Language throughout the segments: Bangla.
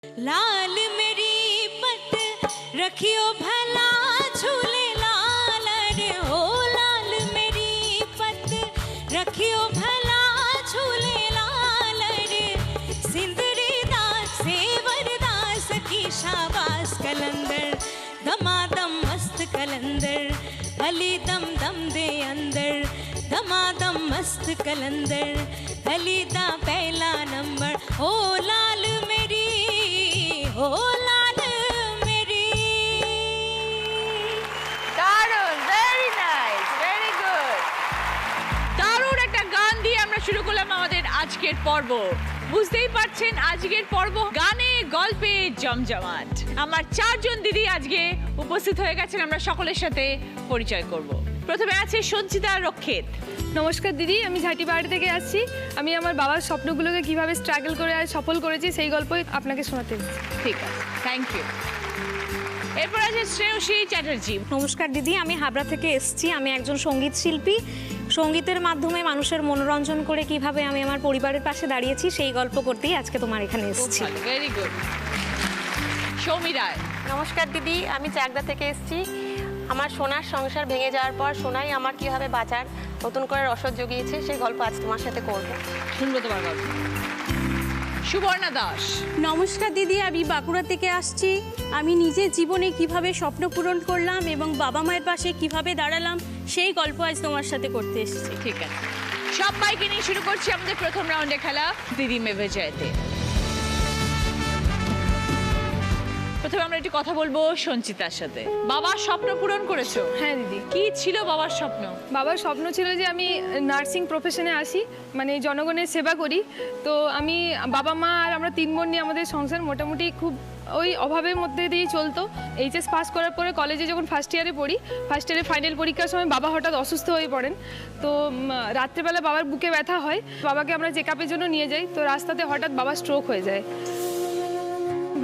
लाल मेरी पत रखियो भला झूले लाल रे हो लाल मेरी पत रखियो भला झूले लाल रे सिंदरी दास सेवर दास की शाबाश कलंदर दमादम मस्त कलंदर अली दम दम दे अंदर दमादम मस्त कलंदर अली दा पहला नंबर ओ लाल मेरी ओ लाल मेरी দারুণ ভেরি নাইস ভেরি গুড দারুণ একটা গান দিয়ে আমরা শুরু করলাম আমাদের আজকের পর্ব বুঝতেই পারছেন আজকের পর্ব গানে গল্পে জমজমাট আমার চারজন দিদি আজকে উপস্থিত হয়ে গেছেন আমরা সকলের সাথে পরিচয় করব প্রথমে আছে সঞ্চিতা রক্ষিত নমস্কার দিদি, আমি ঝাঁটিবাড়ি থেকে আসছি। আমি আমার বাবার স্বপ্নগুলোকে কিভাবে স্ট্রাগল করে আর সফল করেছি সেই গল্পই আপনাকে শোনাতে এসেছি। ঠিক আছে থ্যাংক ইউ এরপর আছে শ্রেয়সী চ্যাটার্জি নমস্কার দিদি, আমি হাবড়া থেকে এসেছি। আমি একজন সঙ্গীত শিল্পী। সঙ্গীতের মাধ্যমে মানুষের মনোরঞ্জন করে কিভাবে আমি আমার পরিবারের পাশে দাঁড়িয়েছি সেই গল্প করতেই আজকে তোমার এখানে এসেছি। ভেরি গুড সৌমি রায় নমস্কার দিদি, আমি চাকদা থেকে এসেছি। আমার সোনার সংসার ভেঙে যাওয়ার পর সোনাই আমার কীভাবে বাঁচার নতুন করে রসদ জুগিয়েছে সেই গল্প আজ তোমার সাথে করবো। শুনবো তোমার গল্প। সুবর্ণা দাস নমস্কার দিদি, আমি বাঁকুড়া থেকে আসছি। আমি নিজের জীবনে কিভাবে স্বপ্ন পূরণ করলাম এবং বাবা মায়ের পাশে কিভাবে দাঁড়ালাম সেই গল্প আজ তোমার সাথে করতে এসেছি। ঠিক আছে সবাইকে নিয়ে শুরু করছি আমাদের প্রথম রাউন্ডে খেলা দিদি মেভে জয়তে। প্রথমে আমরা একটু কথা বলবো সঞ্চিতার সাথে। বাবার স্বপ্ন পূরণ করেছো? হ্যাঁ দিদি, কি ছিল বাবার স্বপ্ন? বাবার স্বপ্ন ছিল যে আমি নার্সিং প্রফেশনে আসি, মানে জনগণের সেবা করি। তো আমি বাবা মা আর আমরা 3 বোন নিয়ে আমাদের সংসার মোটামুটি খুব ওই অভাবের মধ্যে দিয়েই চলতো। এইচএস পাস করার পরে কলেজে যখন ফার্স্ট ইয়ারে পড়ি, ফার্স্ট ইয়ারে ফাইনাল পরীক্ষার সময় বাবা হঠাৎ অসুস্থ হয়ে পড়েন। তো রাত্রেবেলা বাবার বুকে ব্যথা হয়, বাবাকে আমরা চেক আপের জন্য নিয়ে যাই। তো রাস্তাতে হঠাৎ বাবার স্ট্রোক হয়ে যায়।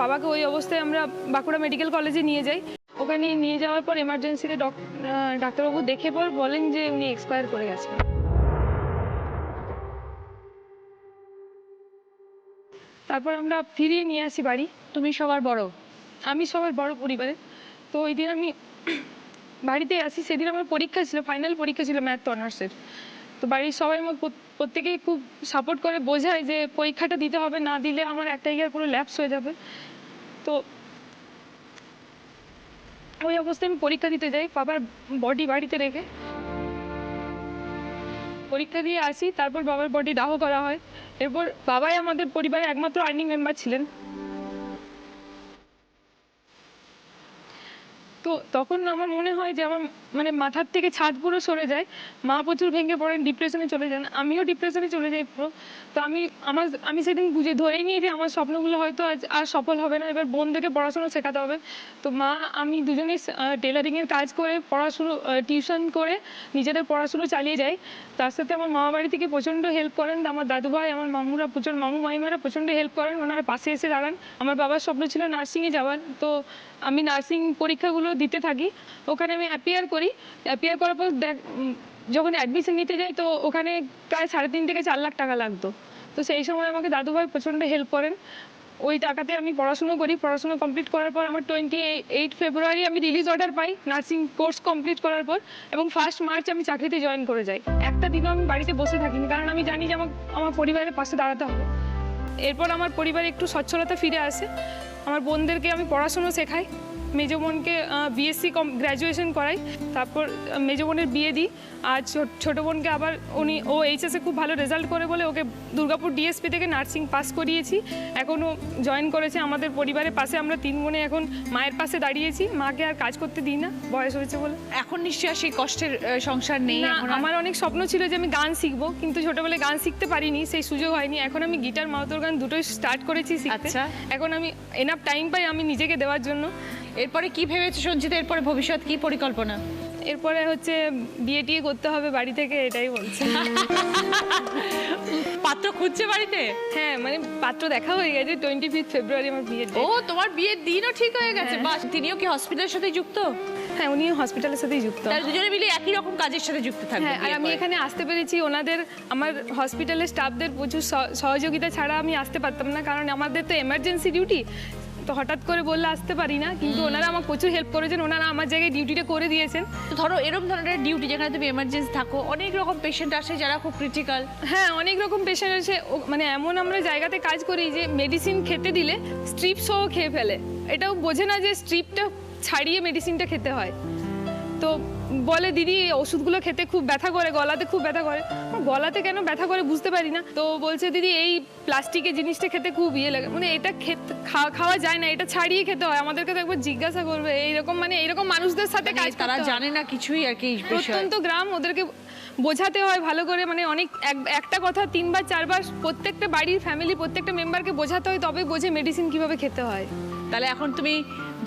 বাবাকে ওই অবস্থায় আমরা বাঁকুড়া মেডিকেল কলেজে নিয়ে যাই। ওখানে নিয়ে যাওয়ার পর এমার্জেন্সিতে ডাক্তারবাবু দেখে পর বলেন যে উনি এক্সপায়ার করে গেছেন। তারপর আমরা ফিরিয়ে নিয়ে আসি বাড়ি। তুমি সবার বড়? আমি সবার বড় পরিবারে। তো ওই দিন আমি বাড়িতে আসি, সেদিন আমার পরীক্ষা ছিল, ফাইনাল পরীক্ষা ছিল ম্যাথ অনার্সের। তো বাড়ির সবাই আমার প্রত্যেকেই খুব সাপোর্ট করে, বোঝায় যে পরীক্ষাটা দিতে হবে, না দিলে আমার একটা ইয়ার পুরো ল্যাপস হয়ে যাবে। তো ওই অবস্থায় আমি পরীক্ষা দিতে যাই বাবার বডি বাড়িতে রেখে। পরীক্ষা দিয়ে আসি, তারপর বাবার বডি দাহ করা হয়। এরপর বাবাই আমাদের পরিবারের একমাত্র আর্নিং মেম্বার ছিলেন। তো তখন আমার মনে হয় যে আমার মানে মাথার থেকে ছাদ পুরো সরে যায়। মা প্রচুর ভেঙে পড়েন, ডিপ্রেশনে চলে যান, আমিও ডিপ্রেশনে চলে যাই পুরো। তো আমি সেদিন ধরেই নিই যে আমার স্বপ্নগুলো হয়তো আজ আর সফল হবে না। এবার বোনদেরকে পড়াশোনা শেখাতে হবে। তো মা আমি দুজনেই টেলারিংয়ের কাজ করে পড়াশুনো টিউশন করে নিজেদের পড়াশুনো চালিয়ে যাই। তার সাথে আমার মামা বাড়ি থেকে প্রচণ্ড হেল্প করেন, আমার দাদু ভাই আমার মামুরা মামু মাইমারা প্রচণ্ড হেল্প করেন, ওনারা পাশে এসে দাঁড়ান। আমার বাবার স্বপ্ন ছিল নার্সিংয়ে যাওয়ার। তো আমি নার্সিং পরীক্ষাগুলো দিতে থাকি, ওখানে আমি অ্যাপিয়ার করি। অ্যাপিয়ার করার পর যখন অ্যাডমিশন নিতে যাই তো ওখানে প্রায় 3.5 থেকে 4 লাখ টাকা লাগতো। তো সেই সময় আমাকে দাদুভাই প্রচণ্ড হেল্প করেন, ওই টাকাতে আমি পড়াশুনো করি। পড়াশুনো কমপ্লিট করার পর আমার 28 ফেব্রুয়ারি আমি রিলিজ অর্ডার পাই নার্সিং কোর্স কমপ্লিট করার পর, এবং 1 মার্চ আমি চাকরিতে জয়েন করে যাই। একটা দিনও আমি বাড়িতে বসে থাকিনি, কারণ আমি জানি যে আমার পরিবারের পাশে দাঁড়াতে হবে। এরপর আমার পরিবারে একটু সচ্ছলতা ফিরে আসে। আমার বোনদেরকে আমি পড়াশুনো শেখাই, মেজো বোনকে বিএসসি গ্র্যাজুয়েশন করাই, তারপর মেজো বোনের বিয়ে দিই। আর ছোটো বোনকে আবার ও এইচএসে খুব ভালো রেজাল্ট করে বলে ওকে দুর্গাপুর ডিএসপি থেকে নার্সিং পাস করিয়েছি। এখনও জয়েন করেছে আমাদের পরিবারের পাশে। আমরা 3 বোনে এখন মায়ের পাশে দাঁড়িয়েছি, মাকে আর কাজ করতে দিই না, বয়স হয়েছে বলে। এখন নিশ্চয়ই সেই কষ্টের সংসার নেই? আমার অনেক স্বপ্ন ছিল যে আমি গান শিখবো, কিন্তু ছোটবেলায় গান শিখতে পারিনি, সেই সুযোগ হয়নি। এখন আমি গিটার মাউথর গান দুটোই স্টার্ট করেছি শিখতে। এখন আমি এনাফ টাইম পাই আমি নিজেকে দেওয়ার জন্য। এরপরে কি ভেবেছো সঞ্চিতা? এরপরে ভবিষ্যৎ কি পরিকল্পনা? এরপরে হচ্ছে বিয়ে টিয়ে করতে হবে বাড়ি থেকে, এটাই বলছে। পাত্র খুঁজছে বাড়িতে? হ্যাঁ মানে পাত্র দেখা হয়ে গেছে, 25 ফেব্রুয়ারি আমার বিয়ের ও date। তোমার বিয়ের দিনও ঠিক হয়ে গেছে? বাহ, তিনিও কি হসপিটালের সাথে যুক্ত? হ্যাঁ উনি হসপিটালের সাথেই যুক্ত। তাহলে দুজনে মিলে একই রকম কাজের সাথে যুক্ত থাকবে। হ্যাঁ আর আমি এখানে আসতে পেরেছি ওনাদের, আমার হসপিটালের স্টাফদের প্রচুর সহযোগিতা ছাড়া আমি আসতে পারতাম না, কারণ আমাদের তো এমার্জেন্সি ডিউটি, তো হঠাৎ করে বললে আসতে পারি না, কিন্তু ওনারা আমাকে প্রচুর হেল্প করেছেন, ওনারা আমার জায়গায় ডিউটিটা করে দিয়েছেন। তো ধরো এরকম ধরনের ডিউটি যেখানে তুমি এমার্জেন্সি থাকো, অনেক রকম পেশেন্ট আসে যারা খুব ক্রিটিক্যাল। হ্যাঁ অনেক রকম পেশেন্ট আছে, মানে এমন আমরা জায়গাতে কাজ করি যে মেডিসিন খেতে দিলে স্ট্রিপ সহ খেয়ে ফেলে, এটাও বোঝে না যে স্ট্রিপটা ছাড়িয়ে মেডিসিনটা খেতে হয়। তো বলে দিদি এই ওষুধগুলো খেতে খুব ব্যথা করে, গলাতে খুব ব্যথা করে। গলাতে কেন ব্যথা করে বুঝতে পারি না, তো বলছে দিদি এই প্লাস্টিকের জিনিসটা খেতে খুব ইয়ে লাগে, মানে এটা খাওয়া যায় না, এটা ছাড়িয়ে খেতে হয়। আমাদেরকে তো একবার জিজ্ঞাসা করবে, এইরকম মানে এইরকম মানুষদের সাথে কাজ তারা করতে হয়। জানে না কিছুই আর কি। প্রত্যন্ত গ্রাম, ওদেরকে বোঝাতে হয় ভালো করে, মানে অনেক একটা কথা 3 বার 4 বার প্রত্যেকটা বাড়ির ফ্যামিলি প্রত্যেকটা মেম্বারকে বোঝাতে হয়, তবে বোঝে মেডিসিন কিভাবে খেতে হয়। তাহলে এখন তুমি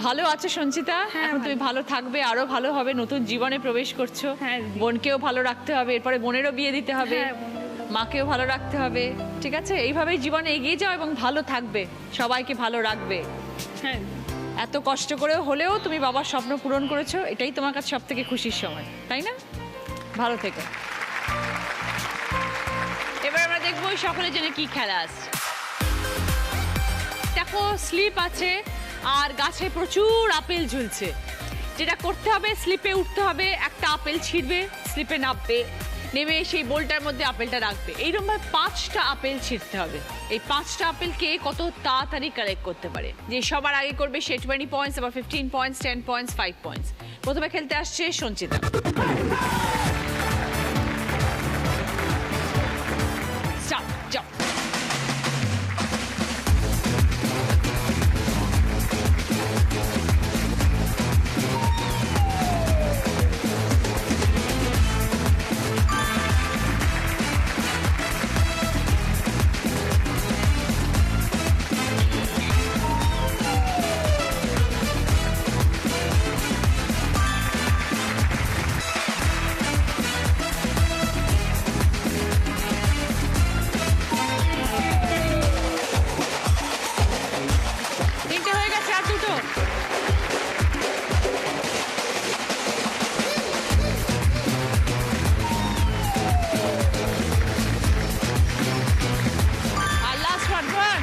ভালো আছো সঞ্চিতা? এখন তুমি ভালো থাকবে, আরো ভালো হবে, নতুন জীবনে প্রবেশ করছো। হ্যাঁ, দিদি। বোনকেও ভালো রাখতে হবে, এরপরে বোনেরও বিয়ে দিতে হবে, হ্যাঁ, মাকেও ভালো রাখতে হবে। ঠিক আছে, এইভাবেই জীবনে এগিয়ে যাও এবং ভালো থাকবে, সবাইকে ভালো রাখবে। হ্যাঁ এত কষ্ট করে হলেও তুমি বাবার স্বপ্ন পূরণ করেছো, এটাই তোমার কাছে সব থেকে খুশির সময়, তাই না? ভালো থেকো। এবার আমরা দেখবো ওই সকলের জন্য কি খেলা আছে। দেখো স্লিপ আছে আর গাছে প্রচুর আপেল ঝুলছে। যেটা করতে হবে, স্লিপে উঠতে হবে, একটা আপেল ছিঁড়বে, স্লিপে নামবে, নেমে সেই বোলটার মধ্যে আপেলটা রাখবে। এইরকমভাবে 5টা আপেল ছিঁড়তে হবে। এই 5টা আপেলকে কত তাড়াতাড়ি কালেক্ট করতে পারে, যে সবার আগে করবে সে 20 পয়েন্টস, আবার 15 পয়েন্টস, 10 পয়েন্টস, 5 পয়েন্টস। প্রথমে খেলতে আসছে সঞ্চিতা। Stop, jump. তিনটে হয়ে গেছে, আর দুটো। আর লাস্ট ওয়ান।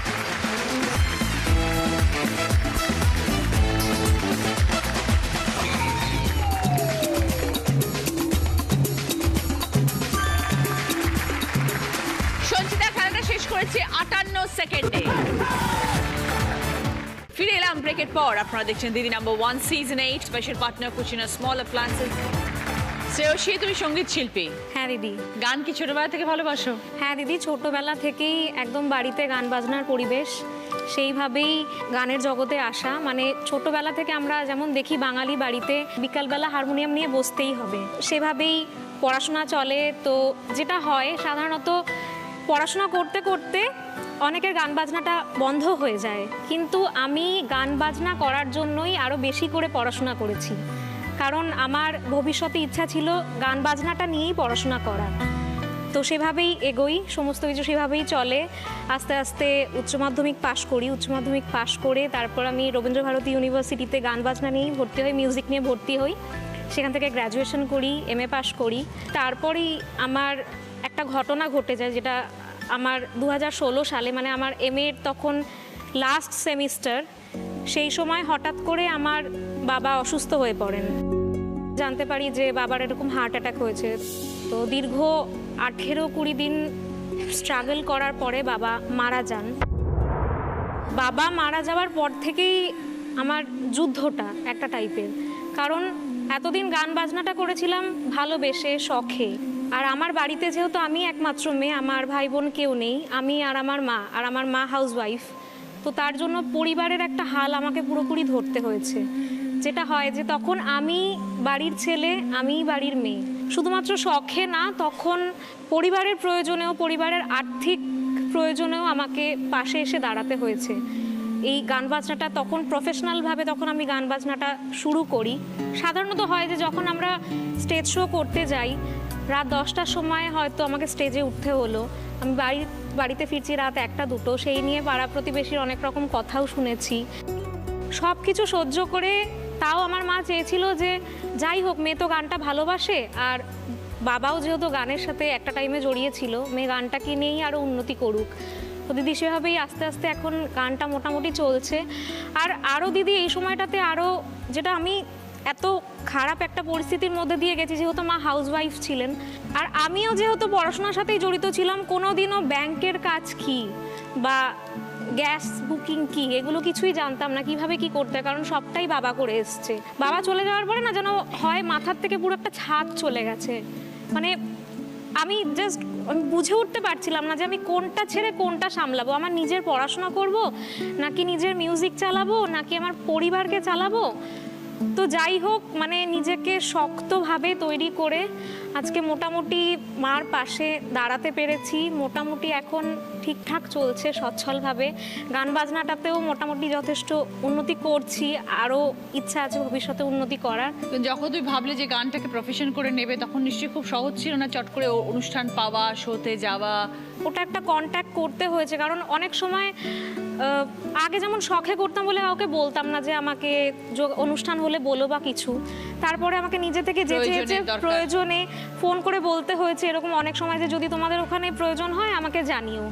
সঞ্চিতা খেলাটা শেষ করেছে 58 সেকেন্ডে। ফিরে এলাম ব্রেকের পর। আপনারা দেখছেন দিদি number 1 season 8 special partner Kutchina small appliances. Shreyasi, তুমি সঙ্গীত শিল্পী, হ্যাঁ দিদি। গান কি ছোটবেলা থেকে ভালোবাসো? হ্যাঁ দিদি, ছোটবেলা থেকেই একদম বাড়িতে গান বাজনার পরিবেশ, সেইভাবেই গানের জগতে আসা। মানে ছোটবেলা থেকে আমরা যেমন দেখি বাঙালি বাড়িতে বিকালবেলা হারমোনিয়াম নিয়ে বসতেই হবে, সেভাবেই পড়াশোনা চলে। তো যেটা হয় সাধারণত পড়াশোনা করতে করতে অনেকের গান বাজনাটা বন্ধ হয়ে যায়, কিন্তু আমি গান বাজনা করার জন্যই আরও বেশি করে পড়াশোনা করেছি, কারণ আমার ভবিষ্যতে ইচ্ছা ছিল গান বাজনাটা নিয়েই পড়াশোনা করার। তো সেভাবেই এগোই, সমস্ত কিছু সেভাবেই চলে। আস্তে আস্তে উচ্চ মাধ্যমিক পাশ করি, উচ্চ মাধ্যমিক পাশ করে তারপর আমি রবীন্দ্রভারতী ইউনিভার্সিটিতে গান বাজনা নিয়েই ভর্তি হই, মিউজিক নিয়ে ভর্তি হই। সেখান থেকে গ্র্যাজুয়েশন করি, MA পাশ করি। তারপরেই আমার একটা ঘটনা ঘটে যায়, যেটা আমার 2016 সালে, মানে আমার MA তখন লাস্ট সেমিস্টার, সেই সময় হঠাৎ করে আমার বাবা অসুস্থ হয়ে পড়েন। জানতে পারি যে বাবার এরকম হার্ট অ্যাটাক হয়েছে। তো দীর্ঘ 18-20 দিন স্ট্রাগল করার পরে বাবা মারা যান। বাবা মারা যাওয়ার পর থেকেই আমার যুদ্ধটা একটা টাইপের, কারণ এতদিন গান বাজনাটা করেছিলাম ভালোবেসে, শখে। আর আমার বাড়িতে যেহেতু আমি একমাত্র মেয়ে, আমার ভাই বোন কেউ নেই, আমি আর আমার মা হাউসওয়াইফ, তো তার জন্য পরিবারের একটা হাল আমাকে পুরোপুরি ধরতে হয়েছে। যেটা হয় যে তখন আমি বাড়ির ছেলে, আমি বাড়ির মেয়ে, শুধুমাত্র শখে না, তখন পরিবারের প্রয়োজনেও, পরিবারের আর্থিক প্রয়োজনেও আমাকে পাশে এসে দাঁড়াতে হয়েছে। এই গান বাজনাটা তখন প্রফেশনালভাবে তখন আমি গান বাজনাটা শুরু করি। সাধারণত হয় যে যখন আমরা স্টেজ শো করতে যাই রাত 10টার সময় হয়তো আমাকে স্টেজে উঠতে হলো, আমি বাড়িতে ফিরছি রাত 1টা 2টো, সেই নিয়ে পাড়া প্রতিবেশীর অনেক রকম কথাও শুনেছি। সব কিছু সহ্য করে তাও আমার মা চেয়েছিল যে যাই হোক মেয়ে তো গানটা ভালোবাসে, আর বাবাও যেহেতু গানের সাথে একটা টাইমে জড়িয়েছিল, মেয়ে গানটাকে নিয়েই আরও উন্নতি করুক। তো দিদি সেভাবেই আস্তে আস্তে এখন গানটা মোটামুটি চলছে। আর আরও দিদি এই সময়টাতে আরও, যেটা আমি এত খারাপ একটা পরিস্থিতির মধ্যে দিয়ে গেছি, যেহেতু মা হাউসওয়াইফ ছিলেন আর আমিও যেহেতু পড়াশোনার সাথেই জড়িত ছিলাম, কোনো দিনও ব্যাংকের কাজ কী বা গ্যাস বুকিং কি এগুলো কিছুই জানতাম না, কিভাবে কি করতে হয়, কারণ সবটাই বাবা করে এসছে। বাবা চলে যাওয়ার পরে না যেন হয় মাথার থেকে পুরো একটা ছাদ চলে গেছে, মানে আমি জাস্ট বুঝে উঠতে পারছিলাম না যে আমি কোনটা ছেড়ে কোনটা সামলাবো। আমার নিজের পড়াশোনা করব নাকি নিজের মিউজিক চালাবো নাকি আমার পরিবারকে চালাবো। তো যাই হোক, মানে নিজেকে শক্তভাবে তৈরি করে আজকে মোটামুটি মার পাশে দাঁড়াতে পেরেছি। মোটামুটি এখন ঠিকঠাক চলছে সচ্ছলভাবে, গান বাজনাটাতেও মোটামুটি যথেষ্ট উন্নতি করছি, আরও ইচ্ছা আছে ভবিষ্যতে উন্নতি করার। যখন তুই ভাবলে যে গানটাকে প্রফেশন করে নেবে তখন নিশ্চয়ই খুব সহজ ছিল না চট করে অনুষ্ঠান পাওয়া, শোতে যাওয়া? ওটা একটা কন্ট্যাক্ট করতে হয়েছে, কারণ অনেক সময় আগে যেমন শখে করতাম বলে কাউকে বলতাম না যে আমাকে অনুষ্ঠান হলে বলো বা কিছু, তারপরে আমাকে নিজে থেকে যেতে প্রয়োজনে ফোন করে বলতে হয়েছে এরকম অনেক সময় যে যদি তোমাদের ওখানে প্রয়োজন হয় আমাকে জানিও।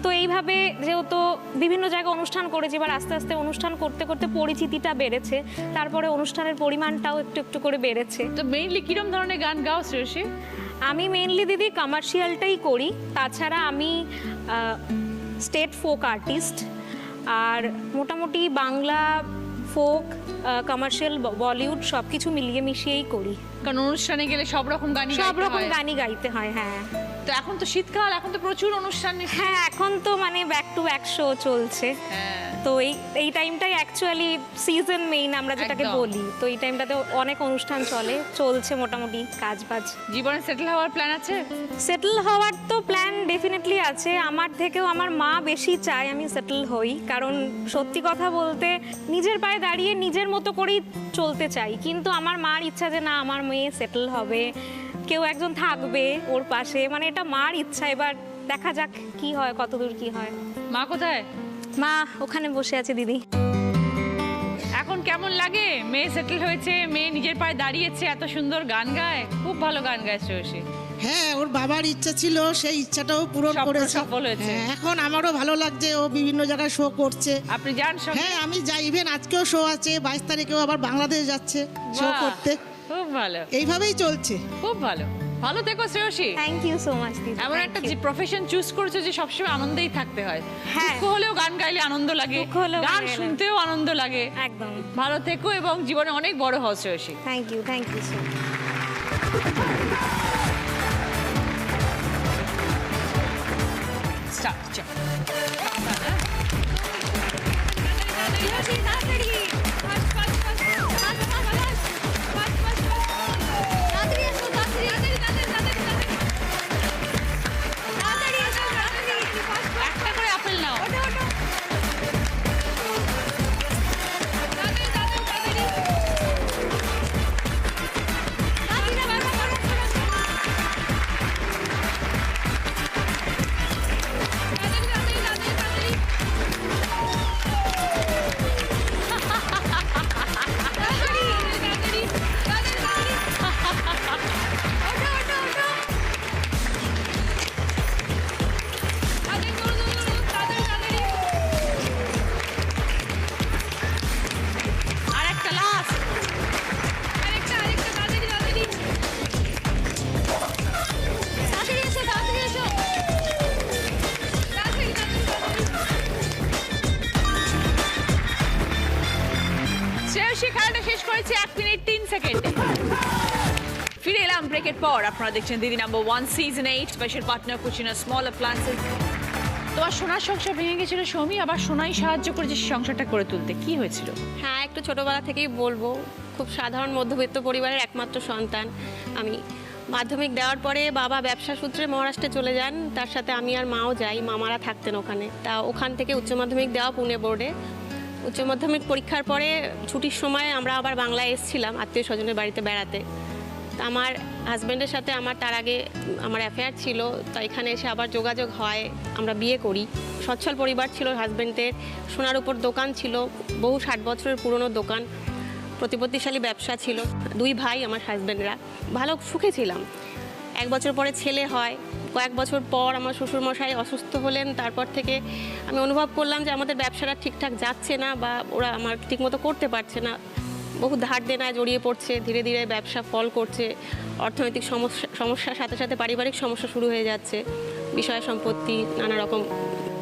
তো এইভাবে যেহেতু বিভিন্ন জায়গায় অনুষ্ঠান করেছি, এবার আস্তে আস্তে অনুষ্ঠান করতে করতে পরিচিতিটা বেড়েছে, তারপরে অনুষ্ঠানের পরিমাণটাও একটু একটু করে বেড়েছে। তো মেইনলি কিরম ধরনের গান গাও শ্রেয়সী? আমি মেইনলি দিদি কমার্শিয়ালটাই করি, তাছাড়া আমি স্টেট ফোক আর্টিস্ট, আর মোটামুটি বাংলা ফোক, কমার্শিয়াল, বলিউড সব কিছু মিলিয়ে মিশিয়েই করি। কারণ অনুষ্ঠানে গেলে সব রকম গানই গাইতে হয়। হ্যাঁ, তো এখন তো শীতকাল, এখন তো প্রচুর অনুষ্ঠান। হ্যাঁ, এখন তো মানে ব্যাক টু ব্যাক শো চলছে। তো এই টাইমটাই অ্যাকচুয়ালি সিজন মেইন আমরা যেটাকে বলি, তো এই টাইমটাতে অনেক অনুষ্ঠান চলছে মোটামুটি কাজ বাজ। জীবনে সেটেল হওয়ার প্ল্যান আছে? সেটেল হওয়ার তো প্ল্যান ডেফিনেটলি আছে, আমার থেকেও আমার মা বেশি চায় আমি সেটেল হই, কারণ সত্যি কথা বলতে নিজের পায়ে দাঁড়িয়ে নিজের মতো করেই চলতে চাই, কিন্তু আমার মার ইচ্ছা যে না আমার মেয়ে সেটেল হবে, কেউ একজন থাকবে ওর পাশে, মানে এটা মার ইচ্ছা। এবার দেখা যাক কি হয়, কতদূর কি হয়। মা কোথায়? মা ওখানে বসে আছে দিদি। এখন কেমন লাগে মেয়ে সেটেল হয়েছে, মেয়ে নিজের পায়ে দাঁড়িয়েছে, এত সুন্দর গান গায়, খুব ভালো গান গায় শ্রেয়সী। হ্যাঁ, ওর বাবার ইচ্ছা ছিল, সেই ইচ্ছাটাও পূরণ করেছে, সফল হয়েছে। এখন আমারও ভালো লাগছে, ও বিভিন্ন জায়গায় শো করছে। আপনি যান? হ্যাঁ, আমি যাই, ইভেন আজকেও শো আছে, 22 তারিখেও আবার বাংলাদেশ যাচ্ছে শো করতে। খুব ভালো, এইভাবেই চলছে। খুব ভালো। ভালো থেকো Shreyasi. Thank you so much দিদি। এমন একটা প্রফেশন চুজ করেছো যে সবসময় আনন্দেই থাকতে হয়। হ্যাঁ, দুঃখ হলেও গান গাইলে আনন্দ লাগে, গান শুনতেও আনন্দ লাগে। একদম। ভালো থেকো এবং জীবনে অনেক বড় হও Shreyasi. Thank you so much. Start. একটা করে আপেল নাও। খেলাটা শেষ করেছি 1 মিনিট 3 সেকেন্ডে। ফিরে এলাম ব্রেকের পর। আপনারা দেখছেন দিদি number 1 season 8 special partner Kutchina small appliances. তোমার সোনার সংসার ভেঙে গেছিল সৌমি, আবার সোনাই সাহায্য করেছে সংসারটা করে তুলতে, কি হয়েছিল? হ্যাঁ, একটু ছোটোবেলা থেকেই বলবো, খুব সাধারণ মধ্যবিত্ত পরিবারের একমাত্র সন্তান আমি। মাধ্যমিক দেওয়ার পরে বাবা ব্যবসা সূত্রে মহারাষ্ট্রে চলে যান, তার সাথে আমি আর মাও যাই, মামারা থাকতেন ওখানে। তা ওখান থেকে উচ্চ মাধ্যমিক দেওয়া পুনে বোর্ডে। উচ্চ মাধ্যমিক পরীক্ষার পরে ছুটির সময় আমরা আবার বাংলায় এসেছিলাম আত্মীয় স্বজনের বাড়িতে বেড়াতে। তা আমার হাজব্যান্ডের সাথে আমার তার আগে আমার অ্যাফেয়ার ছিল, তো এখানে এসে আবার যোগাযোগ হয়, আমরা বিয়ে করি। সচ্ছল পরিবার ছিল হাজব্যান্ডের, সোনার উপর দোকান ছিল, বহু 60 বছরের পুরনো দোকান, প্রতিপত্তিশালী ব্যবসা ছিল, 2 ভাই আমার হাজব্যান্ডরা, ভালো সুখে ছিলাম। 1 বছর পরে ছেলে হয়, কয়েক বছর পর আমার শ্বশুরমশাই অসুস্থ হলেন। তারপর থেকে আমি অনুভব করলাম যে আমাদের ব্যবসাটা ঠিকঠাক যাচ্ছে না, বা ওরা আমার ঠিকমতো করতে পারছে না, বহু ধার দেনায় জড়িয়ে পড়ছে, ধীরে ধীরে ব্যবসা ফল করছে, অর্থনৈতিক সমস্যার সাথে সাথে পারিবারিক সমস্যা শুরু হয়ে যাচ্ছে, বিষয় সম্পত্তি নানা রকম।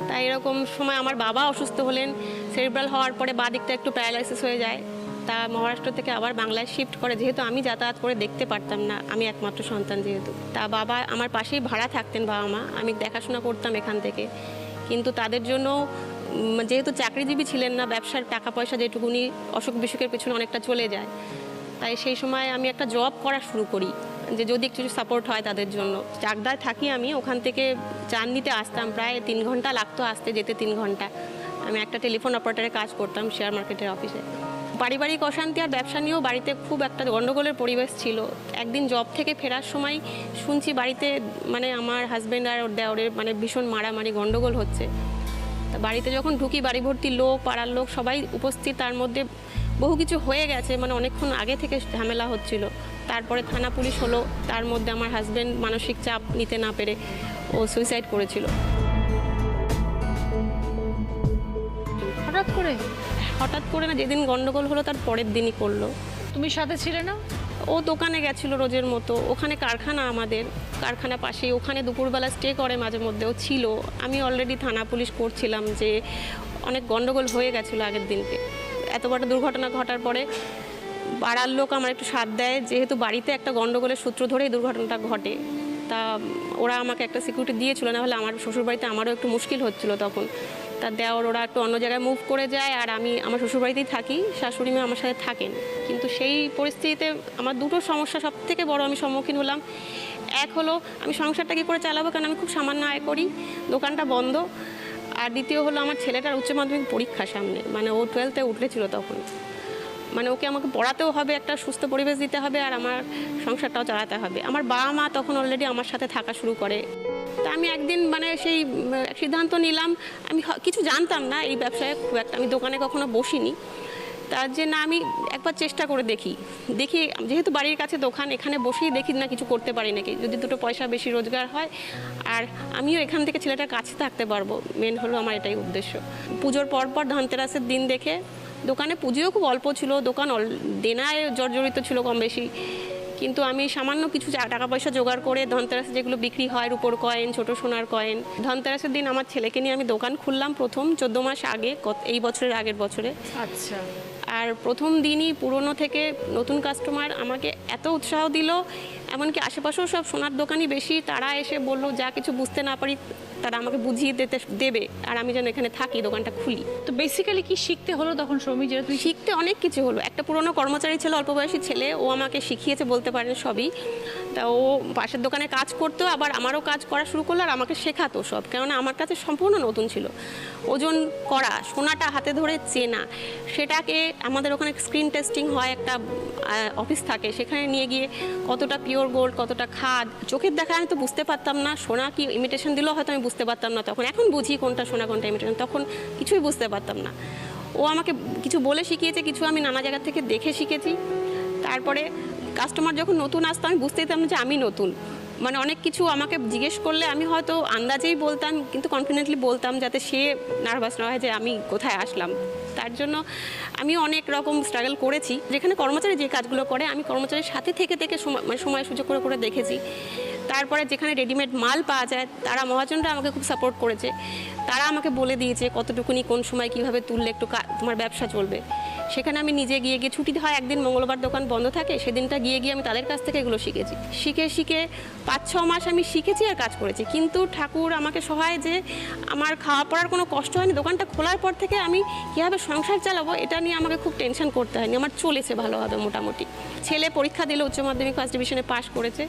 তাই এরকম সময় আমার বাবা অসুস্থ হলেন, সেরিব্রাল হওয়ার পরে বাঁ দিকটা একটু প্যারালাইসিস হয়ে যায়। তা মহারাষ্ট্র থেকে আবার বাংলায় শিফট করে, যেহেতু আমি যাতায়াত করে দেখতে পারতাম না, আমি একমাত্র সন্তান যেহেতু। তা বাবা আমার পাশেই ভাড়া থাকতেন, বাবা মা, আমি দেখাশোনা করতাম এখান থেকে। কিন্তু তাদের জন্য যেহেতু চাকরিজীবী ছিলেন না, ব্যবসার টাকা পয়সা যেটুকুনি অসুখ বিসুখের পেছনে অনেকটা চলে যায়। তাই সেই সময় আমি একটা জব করা শুরু করি, যে যদি একটু সাপোর্ট হয় তাদের জন্য। চাকদায় থাকি আমি, ওখান থেকে চান নিতে আসতাম, প্রায় 3 ঘন্টা লাগতো আসতে যেতে, 3 ঘন্টা। আমি একটা টেলিফোন অপারেটরের কাজ করতাম শেয়ার মার্কেটের অফিসে। পারিবারিক অশান্তি আর ব্যবসা নিয়েও বাড়িতে খুব একটা গণ্ডগোলের পরিবেশ ছিল। একদিন জব থেকে ফেরার সময় শুনছি বাড়িতে মানে আমার হাজব্যান্ড আর ওর দেওরের মানে ভীষণ মারামারি গণ্ডগোল হচ্ছে। তা বাড়িতে যখন ঢুকি, বাড়ি ভর্তি লোক, পাড়ার লোক সবাই উপস্থিত, তার মধ্যে বহু কিছু হয়ে গেছে, মানে অনেকক্ষণ আগে থেকে ঝামেলা হচ্ছিল। তারপরে থানা পুলিশ হলো, তার মধ্যে আমার হাজব্যান্ড মানসিক চাপ নিতে না পেরে ও সুইসাইড করেছিল। হঠাৎ করে না, যেদিন গন্ডগোল হলো তার পরের দিনই করলো। তুমি সাথে ছিলে না? ও দোকানে গেছিল রোজের মতো, ওখানে কারখানা, আমাদের কারখানা পাশেই, ওখানে দুপুরবেলা স্টে করে মাঝে মধ্যে, ও ছিল। আমি অলরেডি থানা পুলিশ করছিলাম যে অনেক গন্ডগোল হয়ে গেছিলো আগের দিনকে। এত বড় দুর্ঘটনা ঘটার পরে পাড়ার লোক আমার একটু সাথ দেয়, যেহেতু বাড়িতে একটা গন্ডগোলের সূত্র ধরেই দুর্ঘটনাটা ঘটে। তা ওরা আমাকে একটা সিকিউরিটি দিয়েছিল, না হলে আমার শ্বশুরবাড়িতে আমারও একটু মুশকিল হচ্ছিলো তখন। তার দেওর ওরা একটু অন্য জায়গায় মুভ করে যায়, আর আমি আমার শ্বশুরবাড়িতেই থাকি, শাশুড়ি মা আমার সাথে থাকেন। কিন্তু সেই পরিস্থিতিতে আমার দুটো সমস্যা সব থেকে বড় আমি সম্মুখীন হলাম। এক হলো আমি সংসারটা কী করে চালাবো, কারণ আমি খুব সামান্য আয় করি, দোকানটা বন্ধ। আর দ্বিতীয় হলো আমার ছেলেটার উচ্চ মাধ্যমিক পরীক্ষা সামনে, মানে ও 12তে উঠেছিল তখন, মানে ওকে আমাকে পড়াতেও হবে, একটা সুস্থ পরিবেশ দিতে হবে, আর আমার সংসারটাও চালাতে হবে। আমার বাবা মা তখন অলরেডি আমার সাথে থাকা শুরু করে। তা আমি একদিন মানে সেই সিদ্ধান্ত নিলাম, আমি কিছু জানতাম না এই ব্যবসায় খুব একটা, আমি দোকানে কখনো বসিনি, তার যে না আমি একবার চেষ্টা করে দেখি, যেহেতু বাড়ির কাছে দোকান, এখানে বসেই দেখি না কিছু করতে পারি নাকি, যদি 2 পয়সা বেশি রোজগার হয়, আর আমিও এখান থেকে ছেলেটার কাছে থাকতে পারবো। মেন হলো আমার এটাই উদ্দেশ্য। পুজোর পরপর ধনতেরাসের দিন দেখে, দোকানে পুজোও খুব অল্প ছিল, দোকান দেনায় জর্জরিত ছিল কম বেশি, কিন্তু আমি সামান্য কিছু টাকা পয়সা জোগাড় করে ধনতেরাসে যেগুলো বিক্রি হয়, রূপোর কয়েন, ছোট সোনার কয়েন, ধনতেরাসের দিন আমার ছেলেকে নিয়ে আমি দোকান খুললাম প্রথম 14 মাস আগে, এই বছরের আগের বছরে। আচ্ছা। আর প্রথম দিনই পুরনো থেকে নতুন কাস্টমার আমাকে এত উৎসাহ দিল, এমনকি আশেপাশেও সব সোনার দোকানই বেশি, তারা এসে বললো যা কিছু বুঝতে না পারি তারা আমাকে বুঝিয়ে দেবে, আর আমি যেন এখানে থাকি, দোকানটা খুলি। তো বেসিক্যালি কি শিখতে হলো তখন সৌমি? যেটা তুমি শিখতে অনেক কিছু হলো। একটা পুরনো কর্মচারী ছিল, অল্প বয়সী ছেলে, ও আমাকে শিখিয়েছে বলতে পারেন সবই। তা ও পাশের দোকানে কাজ করতো, আবার আমারও কাজ করা শুরু করলো, আর আমাকে শেখাতো সব, কেননা আমার কাছে সম্পূর্ণ নতুন ছিল। ওজন করা, সোনাটা হাতে ধরে চেনা, সেটাকে আমাদের ওখানে স্ক্রিন টেস্টিং হয়, একটা অফিস থাকে, সেখানে নিয়ে গিয়ে কতটা পিওর গোল্ড, কতটা খাদ, চোখের দেখা আমি তো বুঝতে পারতাম না, সোনা কি ইমিটেশন দিলেও হয়তো আমি বুঝতে পারতাম না তখন। এখন বুঝি কোনটা সোনা কোনটা ইমিটেশন, তখন কিছুই বুঝতে পারতাম না। ও আমাকে কিছু বলে শিখিয়েছে, কিছু আমি নানা জায়গা থেকে দেখে শিখেছি। তারপরে কাস্টমার যখন নতুন আসতো, আমি বুঝতে দিতাম না যে আমি নতুন, মানে অনেক কিছু আমাকে জিজ্ঞেস করলে আমি হয়তো আন্দাজেই বলতাম, কিন্তু কনফিডেন্টলি বলতাম, যাতে সে নার্ভাস না হয় যে আমি কোথায় আসলাম। তার জন্য আমি অনেক রকম স্ট্রাগল করেছি। যেখানে কর্মচারী যে কাজগুলো করে, আমি কর্মচারীর সাথে থেকে সময় সুযোগ করে দেখেছি। তারপরে যেখানে রেডিমেড মাল পাওয়া যায়, তারা মহাজনরা আমাকে খুব সাপোর্ট করেছে, তারা আমাকে বলে দিয়েছে কতটুকুনি কোন সময় কিভাবে তুললে একটু তোমার ব্যবসা চলবে। সেখানে আমি নিজে গিয়ে ছুটি হয় একদিন, মঙ্গলবার দোকান বন্ধ থাকে, সেদিনটা গিয়ে আমি তাদের কাছ থেকে এগুলো শিখেছি। শিখে 5-6 মাস আমি শিখেছি আর কাজ করেছি। কিন্তু ঠাকুর আমাকে সহায় যে আমার খাওয়া পড়ার কোনো কষ্ট হয়নি। দোকানটা খোলার পর থেকে আমি কীভাবে সংসার চালাবো এটা নিয়ে আমাকে খুব টেনশন করতে হয়নি, আমার চলেছে ভালোভাবে মোটামুটি। ছেলে পরীক্ষা দিল, উচ্চ মাধ্যমিক ফার্স্ট ডিভিশনে পাশ করেছে,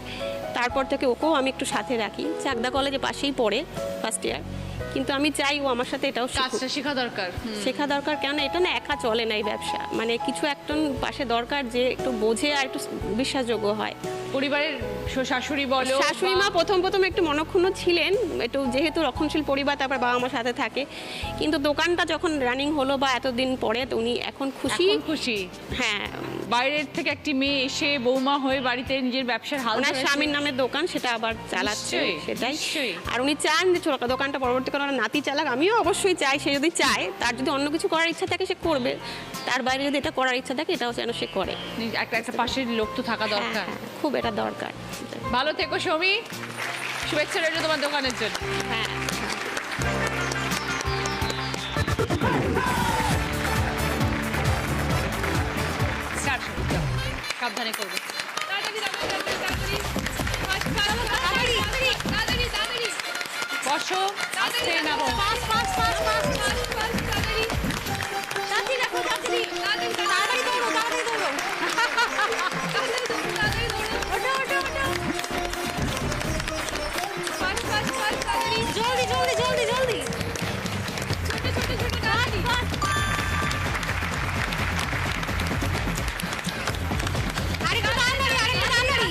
তারপর থেকে ওকেও আমি একটু সাথে রাখি। চাকদা কলেজে পাশেই পড়ে, ফার্স্ট ইয়ার, কিন্তু আমি চাই ও আমার সাথে এটাও শিখুক। কাজটা শেখা দরকার। শেখা দরকার, কেন এটা না একা চলে না এই ব্যবসা, মানে কিছু একজন পাশে দরকার যে একটু বোঝে আর একটু বিশ্বাসযোগ্য হয়। পরিবারের শাশুড়ি বলো, শাশুড়ি মা প্রথম একটু মনক্ষুণ্ণ ছিলেন, একটু যেহেতু রক্ষণশীল পরিবার, তারপর বাবা মার সাথে থাকে, কিন্তু দোকানটা যখন রানিং হলো বা এতদিন পরে তো উনি এখন খুশি। খুশি। হ্যাঁ, বাইরের থেকে একটি মেয়ে এসে বৌমা হয়ে বাড়িতে নিজের ব্যবসার হাল ওনার ধরেছে। স্বামীর নামে দোকান, সেটা আবার চালাচ্ছে, নিশ্চয়ই, সেটাই। নিশ্চয়ই। আর উনি চান যে দোকানটা পরবর্তীকালে ওনার নাতি চালাক। আমিও অবশ্যই চাই, সে যদি চায়, তার যদি অন্য কিছু করার ইচ্ছা থাকে সে করবে, তার বাইরে যদি এটা করার ইচ্ছা থাকে এটাও যেন সে করে। একটা পাশের লোক তো থাকা দরকার। হ্যাঁ, খুব এটা দরকার। ভালো থেকো সৌমি, শুভেচ্ছা রইল তোমার দোকানের জন্য। হ্যাঁ, সাবধানে করবে। বসো, আস্তে নামো। জলদি জলদি জলদি জলদি আরেকটু তাড়াতাড়ি আরেকটু তাড়াতাড়ি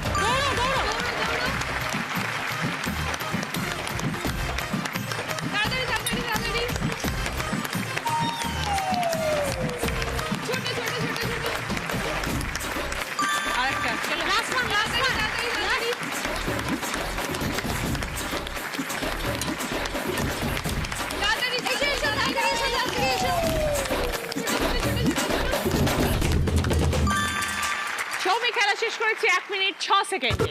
দৌড়ো দৌড়ো আরেকটা চলো। লাস্ট ওয়ান সৌমি খেলা শেষ করেছে 1 মিনিট 6 সেকেন্ডে।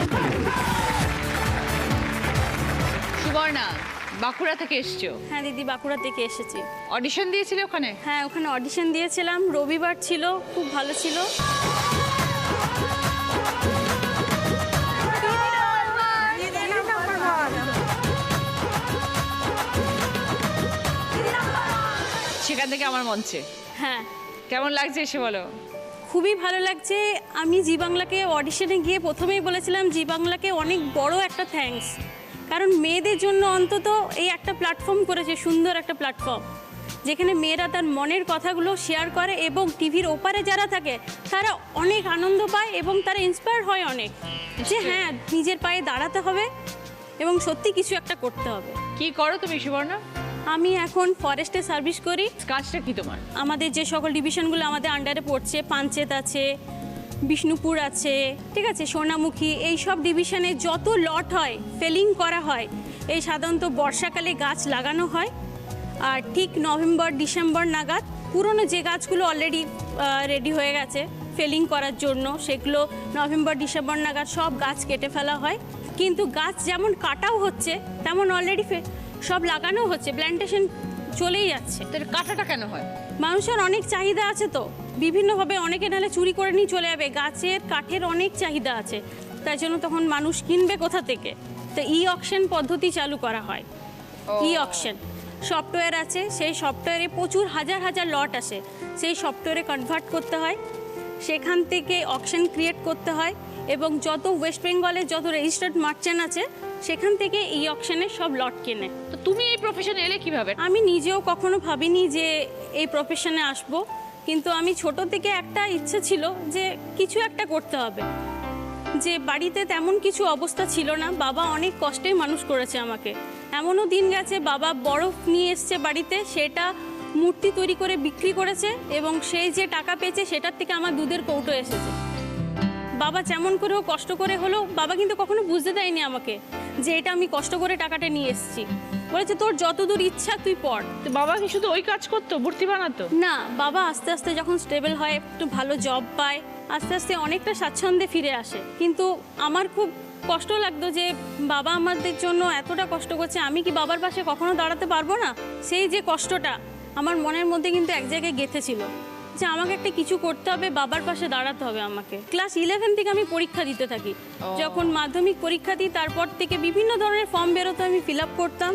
সুবর্ণা, বাঁকুড়া থেকে এসছো। হ্যাঁ দিদি, বাঁকুড়া থেকে এসেছি। অডিশন দিয়েছিলে ওখানে? হ্যাঁ, ওখানে অডিশন দিয়েছিলাম, রবিবার ছিল, খুব ভালো ছিল। সেখান থেকে আমার মঞ্চে হ্যাঁ, কেমন লাগছে এসে বলো? খুবই ভালো লাগছে। আমি জি বাংলাকে অডিশনে গিয়ে প্রথমেই বলেছিলাম জি বাংলাকে অনেক বড় একটা থ্যাঙ্কস, কারণ মেয়েদের জন্য অন্তত এই একটা প্ল্যাটফর্ম করেছে, সুন্দর একটা প্ল্যাটফর্ম, যেখানে মেয়েরা তার মনের কথাগুলো শেয়ার করে এবং টিভির ওপারে যারা থাকে তারা অনেক আনন্দ পায় এবং তারা ইন্সপায়ার হয় অনেক, যে হ্যাঁ নিজের পায়ে দাঁড়াতে হবে এবং সত্যি কিছু একটা করতে হবে। কি করো তুমি সুবর্ণা? আমি এখন ফরেস্টে সার্ভিস করি। কাজটা কি তোমার? আমাদের যে সকল ডিভিশনগুলো আমাদের আন্ডারে পড়ছে, পাঞ্চেত আছে, বিষ্ণুপুর আছে, ঠিক আছে, সোনামুখী, এই সব ডিভিশনে যত লট হয়, ফেলিং করা হয়, এই সাধারণত বর্ষাকালে গাছ লাগানো হয়। আর ঠিক নভেম্বর ডিসেম্বর নাগাদ পুরনো যে গাছগুলো অলরেডি রেডি হয়ে গেছে ফেলিং করার জন্য, সেগুলো নভেম্বর ডিসেম্বর নাগাদ সব গাছ কেটে ফেলা হয়। কিন্তু গাছ যেমন কাটাও হচ্ছে তেমন অলরেডি সব লাগানো হচ্ছে, প্ল্যান্টেশন চলেই যাচ্ছে। তাহলে কাটাটা কেন হয়? মানুষের অনেক চাহিদা আছে, তো বিভিন্নভাবে অনেকে নাহলে চুরি করে নিয়ে চলে যাবে, গাছের কাঠের অনেক চাহিদা আছে, তাই জন্য তখন মানুষ কিনবে কোথা থেকে, তো ই অকশন পদ্ধতি চালু করা হয়। ই অকশন সফটওয়্যার আছে, সেই সফটওয়্যারে প্রচুর হাজার হাজার লট আসে, সেই সফটওয়্যারে কনভার্ট করতে হয়, সেখান থেকে অকশন ক্রিয়েট করতে হয় এবং যত ওয়েস্ট বেঙ্গলের যত রেজিস্টার্ড মার্চেন্ট আছে সেখান থেকে এই অকশনে সব লট কেনে। তো তুমি এই প্রফেশনে এলে কিভাবে? আমি নিজেও কখনো ভাবিনি যে এই প্রফেশনে আসব, কিন্তু আমি ছোট থেকে একটা ইচ্ছে ছিল যে কিছু একটা করতে হবে, যে বাড়িতে তেমন কিছু অবস্থা ছিল না, বাবা অনেক কষ্টে মানুষ করেছে আমাকে। এমনও দিন গেছে বাবা বরফ নিয়ে এসছে বাড়িতে, সেটা মূর্তি তৈরি করে বিক্রি করেছে এবং সেই যে টাকা পেয়েছে সেটার থেকে আমার দুধের কৌটো এসেছে। বাবা যেমন করেও কষ্ট করে হলো, বাবা কিন্তু কখনো বুঝতে দেয়নি আমাকে যে এটা আমি কষ্ট করে টাকাটা নিয়ে এসেছি, বলেছে তোর যতদূর ইচ্ছা তুই পড়। তো বাবা কি শুধু ওই কাজ করতো, মূর্তি বানাতো? না, বাবা আস্তে আস্তে যখন স্টেবল হয়, একটু ভালো জব পায়, আস্তে আস্তে অনেকটা স্বাচ্ছন্দ্যে ফিরে আসে। কিন্তু আমার খুব কষ্ট লাগতো যে বাবা আমাদের জন্য এতটা কষ্ট করছে, আমি কি বাবার পাশে কখনো দাঁড়াতে পারবো না? সেই যে কষ্টটা আমার মনের মধ্যে কিন্তু এক জায়গায় গেঁথেছিল যে আমাকে একটা কিছু করতে হবে, বাবার পাশে দাঁড়াতে হবে আমাকে। ক্লাস 11 থেকে আমি পরীক্ষা দিতে থাকি। যখন মাধ্যমিক পরীক্ষা দিই তারপর থেকে বিভিন্ন ধরনের ফর্ম বেরোতো, আমি ফিল আপ করতাম,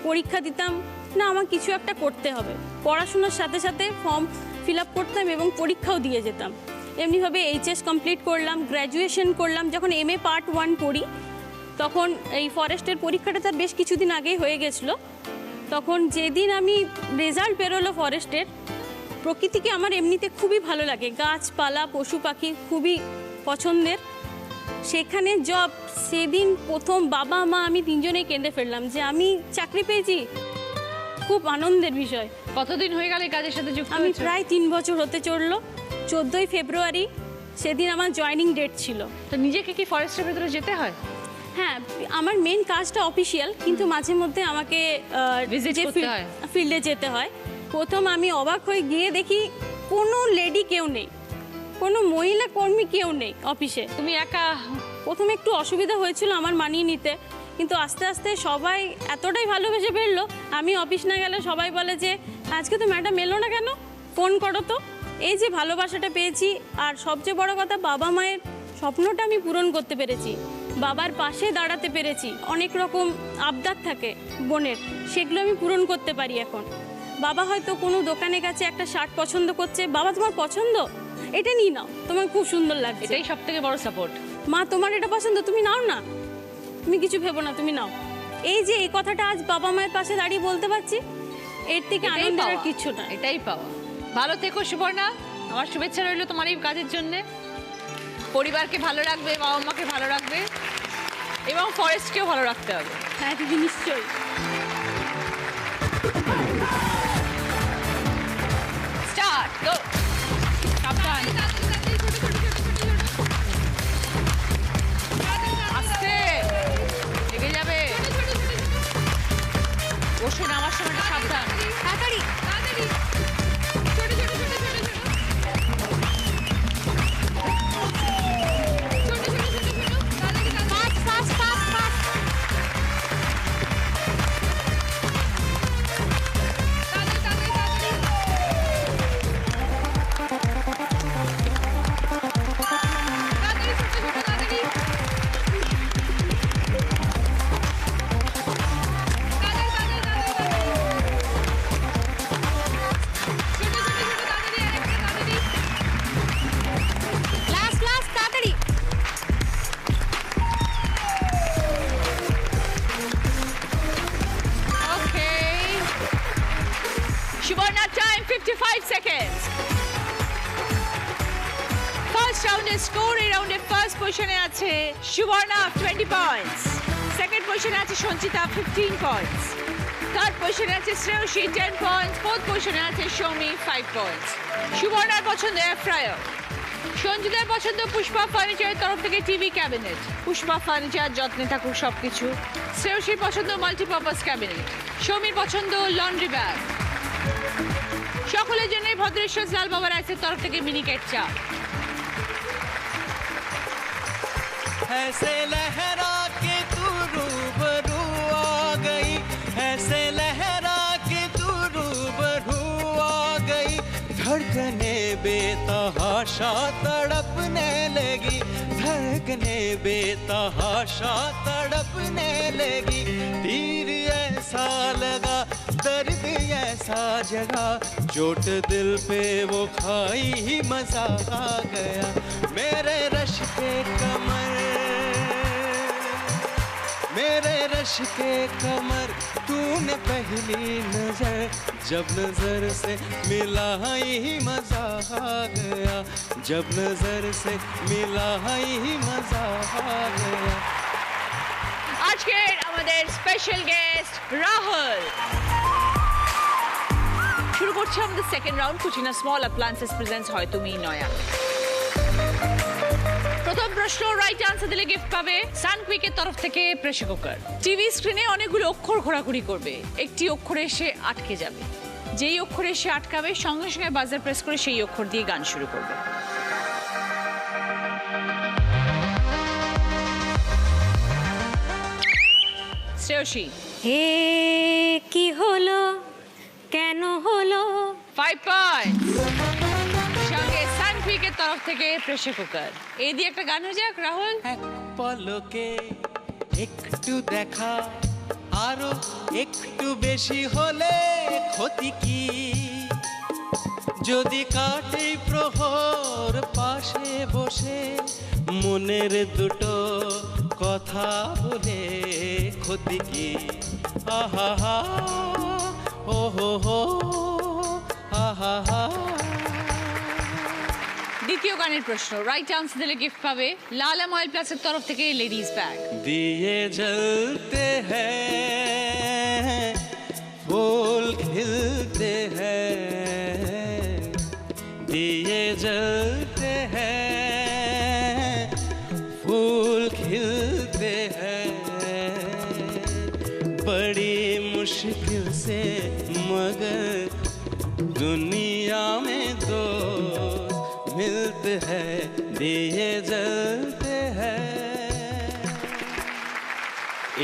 পরীক্ষা দিতাম, না আমার কিছু একটা করতে হবে। পড়াশোনার সাথে সাথে ফর্ম ফিল আপ করতাম এবং পরীক্ষাও দিয়ে যেতাম। এমনিভাবে এইচএস কমপ্লিট করলাম, গ্র্যাজুয়েশন করলাম। যখন MA পার্ট 1 পড়ি তখন এই ফরেস্টের পরীক্ষাটা তার বেশ কিছুদিন আগেই হয়ে গেছিলো। তখন যেদিন আমি রেজাল্ট বেরোলো ফরেস্টের, প্রকৃতিকে আমার এমনিতে খুবই ভালো লাগে, গাছপালা পশু পাখি খুবই পছন্দের। সেখানে জব, সেদিন প্রথম বাবা মা আমি তিনজনেই কেঁদে ফেললাম যে আমি চাকরি পেয়েছি। খুব আনন্দের বিষয়। কতদিন হয়ে গেল এই কাজের সাথে যুক্ত আমি হয়েছো? প্রায় 3 বছর হতে চললো। 14ই ফেব্রুয়ারি সেদিন আমার জয়েনিং ডেট ছিল। তো নিজেকে কি ফরেস্টের ভেতরে যেতে হয়? হ্যাঁ, আমার মেন কাজটা অফিসিয়াল, কিন্তু মাঝে মধ্যে আমাকে Visit করতে হয়। ফিল্ডে যেতে হয়। প্রথম আমি অবাক হয়ে গিয়ে দেখি কোনো লেডি কেউ নেই, কোনো মহিলা কর্মী কেউ নেই অফিসে। তুমি একা? প্রথমে একটু অসুবিধা হয়েছিল আমার মানিয়ে নিতে, কিন্তু আস্তে আস্তে সবাই এতটাই ভালোবেসে ফেললো। আমি অফিস না গেলে সবাই বলে যে আজকে তো ম্যাডাম এলো না কেন, ফোন করো তো। এই যে ভালোবাসাটা পেয়েছি, আর সবচেয়ে বড় কথা বাবা মায়ের স্বপ্নটা আমি পূরণ করতে পেরেছি, বাবার পাশে দাঁড়াতে পেরেছি। অনেক রকম আবদার থাকে বোনের, সেগুলো আমি পূরণ করতে পারি এখন। বাবা হয়তো কোনো দোকানের কাছে একটা শার্ট পছন্দ করছে, বাবা তোমার পছন্দ, এটা নিয়ে নাও, তোমার খুব সুন্দর লাগছে। এটাই সব থেকে বড় সাপোর্ট। মা তোমার এটা পছন্দ, তুমি নাও না, তুমি কিছু ভেবো না, তুমি নাও। এই যে এই কথাটা আজ বাবা মায়ের পাশে দাঁড়িয়ে বলতে পারছি, এর থেকে আনন্দের আর কিছু না। এটাই পাওয়া। ভালো থেকো সুবর্ণা, আমার শুভেচ্ছা রইলো তোমার এই কাজের জন্য। পরিবারকে ভালো রাখবে, বাবা মাকে ভালো রাখবে, এবং ফরেস্টকেও ভালো রাখতে হবে। হ্যাঁ দিদি, নিশ্চয়ই। স্টার্ট, গো। সাবধান, আস্তে, লেগে যাবে। বসে নামার সময়টা সাবধান। তাড়াতাড়ি তাড়াতাড়ি। ছোট ছোট ছোট ছোট ছোট। ছোট ছোট ছোট ছোট। তাড়াতাড়ি ফাস্ট ফাস্ট ফাস্ট ফাস্ট। তাড়াতাড়ি তাড়াতাড়ি তাড়াতাড়ি। তাড়াতাড়ি ছোট ছোট তাড়াতাড়ি। লাস্ট লাস্ট তাড়াতাড়ি। Okay. Subarna, time 55 seconds. First round is score. এই রাউন্ডে ফার্স্ট পজিশনে আছে সুবর্ণা 20 পয়েন্টস, সেকেন্ড পজিশনে আছে সঞ্চিতা 15 পয়েন্টস, থার্ড পজিশনে আছে শ্রেয়সী 10 পয়েন্টস, ফোর্থ পজিশনে আছে সৌমি 5 পয়েন্টস। সুবর্ণার পছন্দ এয়ার ফ্রায়ার, সঞ্চিতার পছন্দ পুষ্পা ফার্নিচারের তরফ থেকে টিভি ক্যাবিনেট, পুষ্পা ফার্নিচার যত্নে থাকুক সবকিছু। শ্রেয়সীর পছন্দ মাল্টিপারপাস ক্যাবিনেট, সৌমির পছন্দ লন্ড্রি ব্যাগ। সকলের জন্য ভদ্রেশ্বর লাল বাবা রাইসের তরফ থেকে মিনিকেট চা। ऐसे लहरा के तू रूबरू आ गई, ऐसे लहरा के तू रूबरू आ गई, धड़कने बेतहाशा तड़पने लगी, धड़कने बेतहाशा तड़पने लगी, तीर ऐसा लगा दर्द ऐसा जगा, चोट दिल पे वो खाई ही मजा आ गया, मेरे रश के कमर, मेरे रश के कमर, तूने पहली नजर जब नजर से मिला ही मजा आ गया, जब नजर से मिला ही मजा आ गया। আজকের আমাদের স্পেশাল গেস্ট রাহুল। শুরু করছি আমাদের second round, Kutchina small appliances presents হয় তুমি নয়া। প্রথম প্রশ্ন, রাইট আনসার দিলে গিফট পাবে সানকুইকের তরফ থেকে প্রেসার কুকার। টিভি স্ক্রিনে অনেকগুলো অক্ষর ঘোরাঘুরি করবে, একটি অক্ষরে এসে আটকে যাবে, যেই অক্ষরে এসে আটকাবে সঙ্গে সঙ্গে বাজার প্রেস করে সেই অক্ষর দিয়ে গান শুরু করবে। শ্রেয়সী, হে কি হলো, কেন হলো? 5 পয়েন্ট, সঙ্গে সানকুইকের তরফ থেকে প্রেসার কুকার। এই দিয়ে একটা গান হয়ে যাক রাহুল। এক পলকে একটু দেখা, আরো একটু বেশি হলে ক্ষতি কি, যদি কাটে প্রহর পাশে বসে মনের দুটো কথা বলে খুদি কি আহা হা ও হো আহা হা। দ্বিতীয় গানের প্রশ্ন, রাইট আনসার দিলে গিফট পাবে লালা ময়েল প্লাসের তরফ থেকে লেডিস ব্যাগ। दिए जलते हैं फूल खिलते हैं दिए जलते हैं फूल खिलते हैं बड़ी मुश्किल से मगर दुनिया में दोस्त मिलते हैं दिए जलते हैं।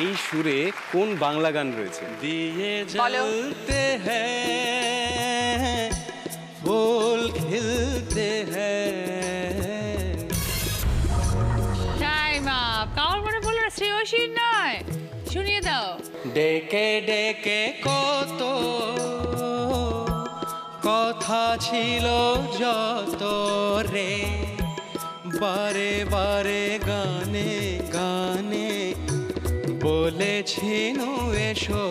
এই সুরে কোন বাংলা গান রয়েছে? दिए बोलो। जलते हैं फूल खिलते हैं। Time up. কার মনে বললো শ্রেয়সীর নয়, শুনিয়ে দাও। ডেকে ডেকে কত কথা ছিল যত রে বারে বারে গানে গানে বলেছিনু এসো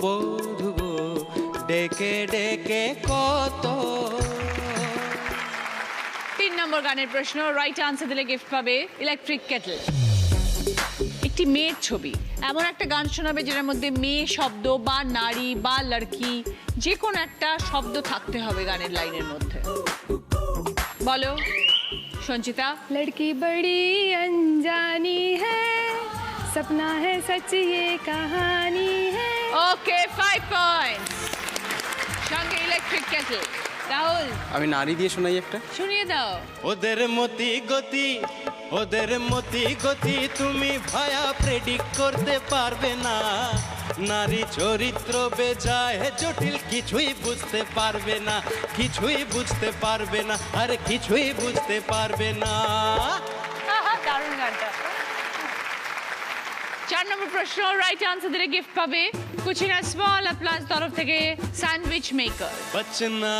বধু গো ডেকে ডেকে কত। 3 নম্বর গানের প্রশ্ন, রাইট আনসার দিলে গিফট পাবে ইলেকট্রিক কেটল। একটি মেয়ের ছবি, এমন একটা গান শোনাবে যেটার মধ্যে মেয়ে শব্দ বা নারী বা লড়কি যে কোনো একটা শব্দ থাকতে হবে গানের লাইনের মধ্যে। বলো সঞ্চিতা। लड़की बड़ी अनजानी है सपना है सच ये कहानी है। ওকে 5 পয়েন্টস। সঙ্গে ইলেকট্রিক কেটল। রাহুল আমি নারী দিয়ে শোনাই একটা। শুনিয়ে দাও। ওদের মতি গতি তুমি ভায়া প্রেডিক্ট করতে পারবে না নারী চরিত্র বেজায় জটিল কিছুই বুঝতে পারবে না আরে কিছুই বুঝতে পারবে না। দারুণ গানটা। 4 নম্বর প্রশ্ন, রাইট আনসার দিলে গিফট পাবে কুচিনা স্মল অ্যাপ্লায়েন্স তরফ থেকে স্যান্ডউইচ মেকার। बचना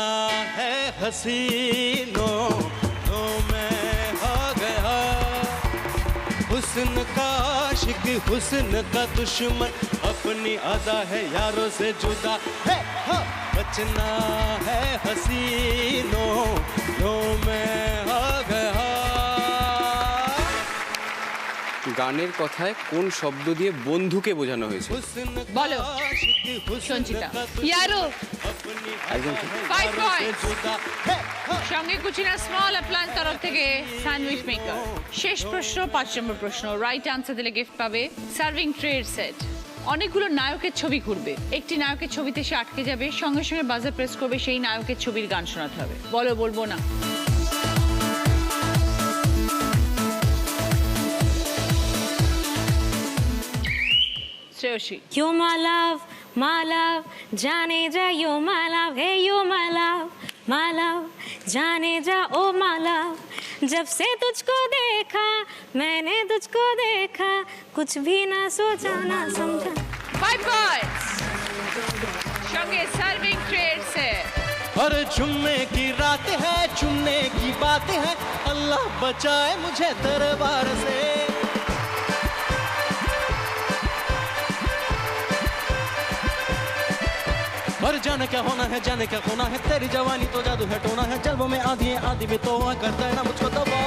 है हसीनों तो मैं हो गया हुस्न का आशिक हुस्न का दुश्मन अपनी अदा है यारों से जुदा है हाँ। बचना है हसीनों तो मैं हो गया। গানের কথায় কোন শব্দ দিয়ে বন্ধুকে বোঝানো হয়েছে? বলো সঞ্চিতা। ইয়ারো। একদম ঠিক। 5 পয়েন্টস। সঙ্গে কুচিনা স্মল অ্যাপ্লায়েন্স তরফ থেকে স্যান্ডউইচ মেকার। শেষ প্রশ্ন, 5 নম্বর প্রশ্ন, রাইট আনসার দিলে গিফট পাবে সার্ভিং ট্রের সেট। অনেকগুলো নায়কের ছবি ঘুরবে, একটি নায়কের ছবিতে সে আটকে যাবে, সঙ্গে সঙ্গে বাজার প্রেস করবে, সেই নায়কের ছবির গান শোনাতে হবে। বলো বলবো না? শ্রেয়সী। You're my love, जाने जा you're my love, hey you're my love, जाने जा oh my love, जब से तुझको देखा मैंने तुझको देखा कुछ भी ना सोचा ना समझा। 5 पॉइंट्स। সঙ্গে সার্ভিং ট্রের সেট। और चुमने की रात है चुमने की बात है अल्लाह बचाए मुझे दरबार से। और जाने क्या होना है जाने क्या खोना है तेरी जवानी तो जादू है टोना है जल्बों में आधी है आधी भी तो करता है ना मुझको दबा।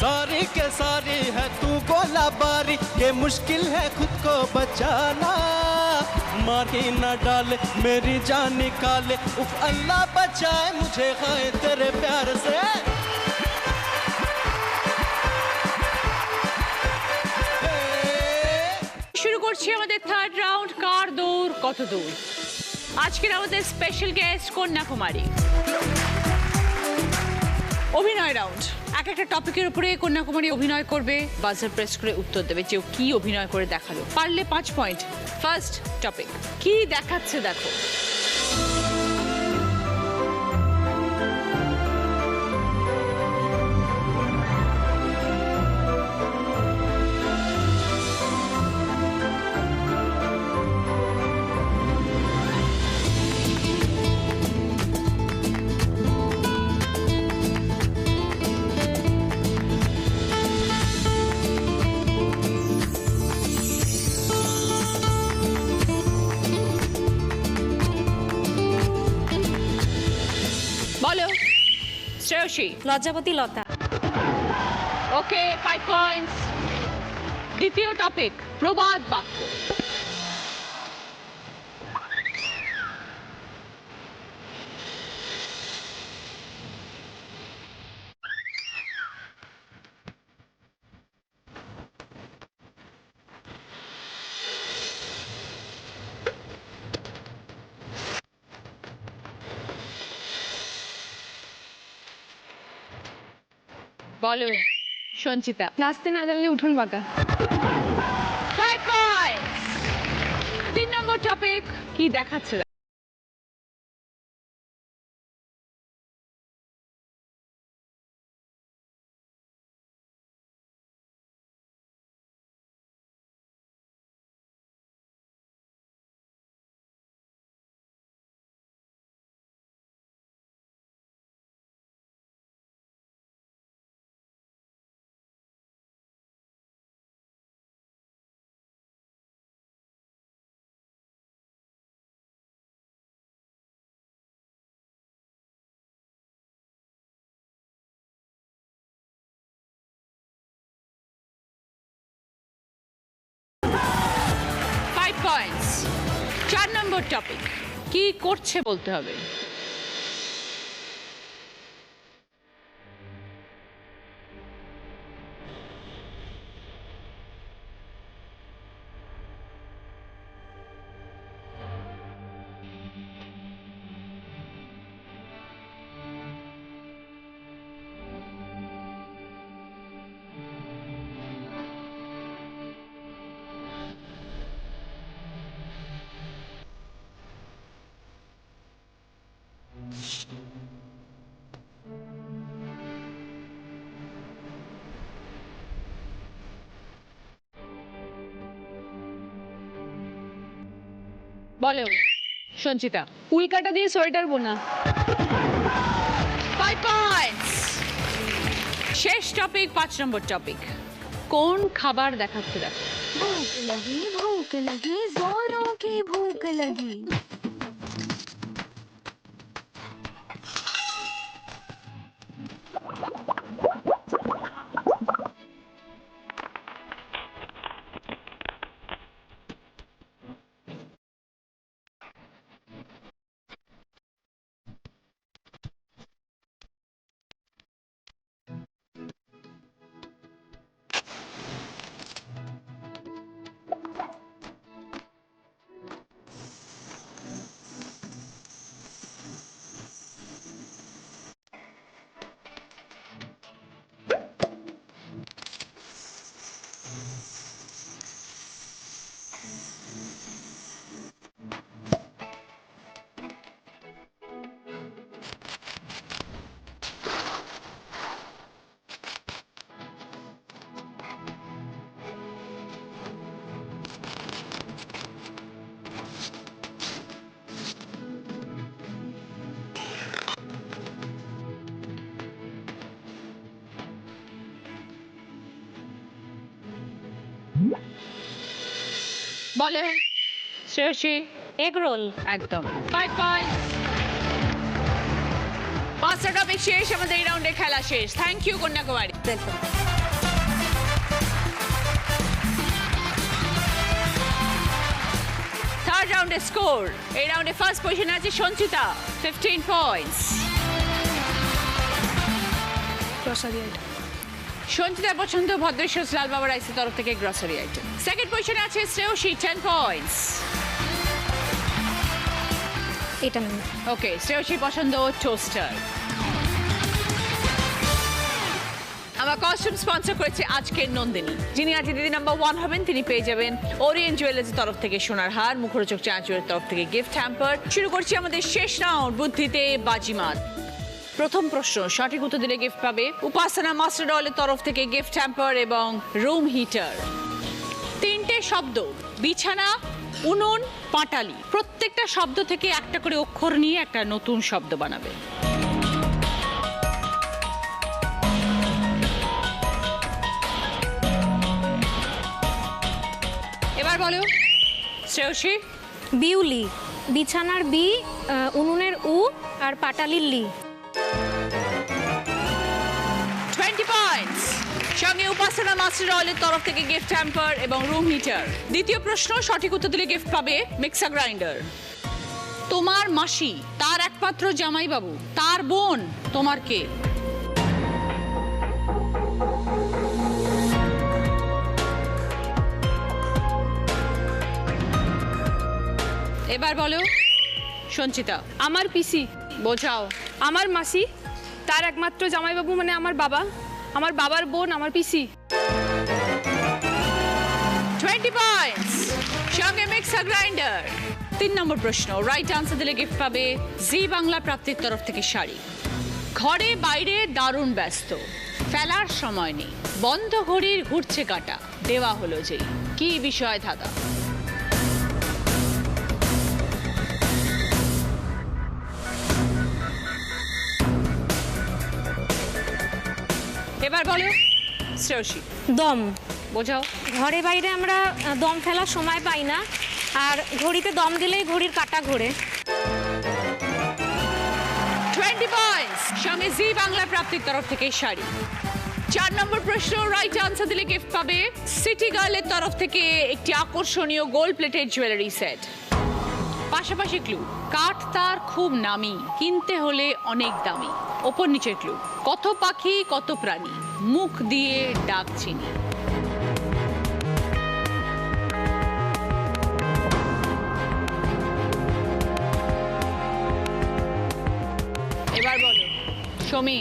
सारी के सारी है तू गोला बारी के मुश्किल है खुद को बचाना मारी न डाले मेरी जान निकाले उफ अल्लाह बचाए मुझे खाए तेरे प्यार से। শুরু করছি আমাদের থার্ড রাউন্ড, কার দৌড় কত দূর। আজকের আমাদের স্পেশাল গেস্ট কন্যাকুমারী। অভিনয় রাউন্ড, এক একটা টপিকের উপরে কন্যাকুমারী অভিনয় করবে, বাজার প্রেস করে উত্তর দেবে যে ও কি অভিনয় করে দেখালো, পারলে 5 পয়েন্ট। ফার্স্ট টপিক, কি দেখাচ্ছে দেখো। শ্রেয়সী। লজ্জাবতী লতা। ওকে 5 পয়েন্টস। দ্বিতীয় টপিক প্রবাদ বাক্য। বলো সঞ্চিতা। নাচতে না জানলে উঠোন বাঁকা। 5 পয়েন্টস। 3 নম্বর টপিক কি দেখাচ্ছে? পয়েন্টস। 4 নম্বর টপিক কি করছে বলতে হবে। বলো সঞ্চিতা। উল্কাটা দিয়ে সোয়েটার বোনা। 5 পয়েন্টস। শেষ টপিক 5 নম্বর টপিক কোন খাবার দেখাচ্ছে দেখো। भूख लगी जोरों की भूख लगी। বলে শ্রেয়সী। Egg roll. একদম 5 পয়েন্টস। 5টা টপিক শেষ, আমাদের এই রাউন্ডে খেলা শেষ। Thank you Kanyakumari. থার্ড রাউন্ডে স্কোর। এই রাউন্ডে ফার্স্ট পজিশনে আছে সঞ্চিতা 15 পয়েন্টস। সঞ্চিতার পছন্দ ভদ্রেশ্বর লাল বাবা রাইসের তরফ থেকে গ্রসারি আইটেম। সেকেন্ড পজিশনে আছে শ্রেয়সী 10 পয়েন্টস। এটা নেই। ওকে, শ্রেয়সী পছন্দ টোস্টার। আমার কস্টিউম স্পন্সর করেছে আজকের নন্দিনী, যিনি আজ দিদি নাম্বার 1 হবেন তিনি পেয়ে যাবেন ওরিয়েন্ট জুয়েলার্সের তরফ থেকে সোনার হার, মুখরোচক চাঁচুয়ের তরফ থেকে গিফট হ্যাম্পার। শুরু করছি আমাদের শেষ রাউন্ড, বুদ্ধিতে বাজিমাত। প্রথম প্রশ্ন সঠিক উত্তর দিলে গিফট পাবে উপাসনা মাস্টার অয়েলের তরফ থেকে গিফট হ্যাম্পার এবং রুম হিটার। 3টে শব্দ, বিছানা, উনুন, পাটালি। প্রত্যেকটা শব্দ থেকে একটা করে অক্ষর নিয়ে একটা নতুন শব্দ বানাবে। এবার বলো শ্রেয়সী। বিউলি। বিছানার বি, উনুনের উ আর পাটালির লি। পয়েন্টস। সঙ্গে উপাসনা মাস্টার অয়েলের তরফ থেকে গিফট হ্যাম্পার এবং রুম হিটার। দ্বিতীয় প্রশ্ন, সঠিক উত্তর দিলে গিফট পাবে মিক্সার গ্রাইন্ডার। তোমার মাসি, তার একমাত্র জামাইবাবু, তার বোন তোমার কে? এবার বলো সঞ্চিতা। আমার পিসি, বোঝাও। আমার মাসি, তার একমাত্র জামাইবাবু মানে আমার বাবা, আমার বাবার বোন, আমার পিসি। 20 পয়েন্টস। সঙ্গে মিক্সার গ্রাইন্ডার। 3 নম্বর প্রশ্ন, রাইট আনসার দিলে গিফট পাবে জি বাংলা প্রাপ্তির তরফ থেকে শাড়ি। ঘরে বাইরে দারুণ ব্যস্ত, ফেলার সময় নেই, বন্ধ ঘড়ির ঘুরছে কাটা, দেওয়া হলো যেই, কি বিষয় ধাঁধা? এবার বলো শ্রেয়সী। দম। বোঝাও। ঘরে বাইরে আমরা দম ফেলার সময় পাই না, আর ঘড়িতে দম দিলেই ঘড়ির কাঁটা ঘোরে। 20 পয়েন্টস। সঙ্গে জি বাংলা প্রাপ্তির তরফ থেকে শাড়ি। 4 নম্বর প্রশ্ন, রাইট আনসার দিলে গিফট পাবে সিটি গার্লের তরফ থেকে একটি আকর্ষণীয় গোল্ড প্লেটেড জুয়েলারি সেট। পাশাপাশি ক্লু, কাঠ তার খুব নামি, কিনতে হলে অনেক দামি। ওপর নিচের ক্লু, কত পাখি কত প্রাণী, মুখ দিয়ে ডাক চিনি। এবার বলো সমী।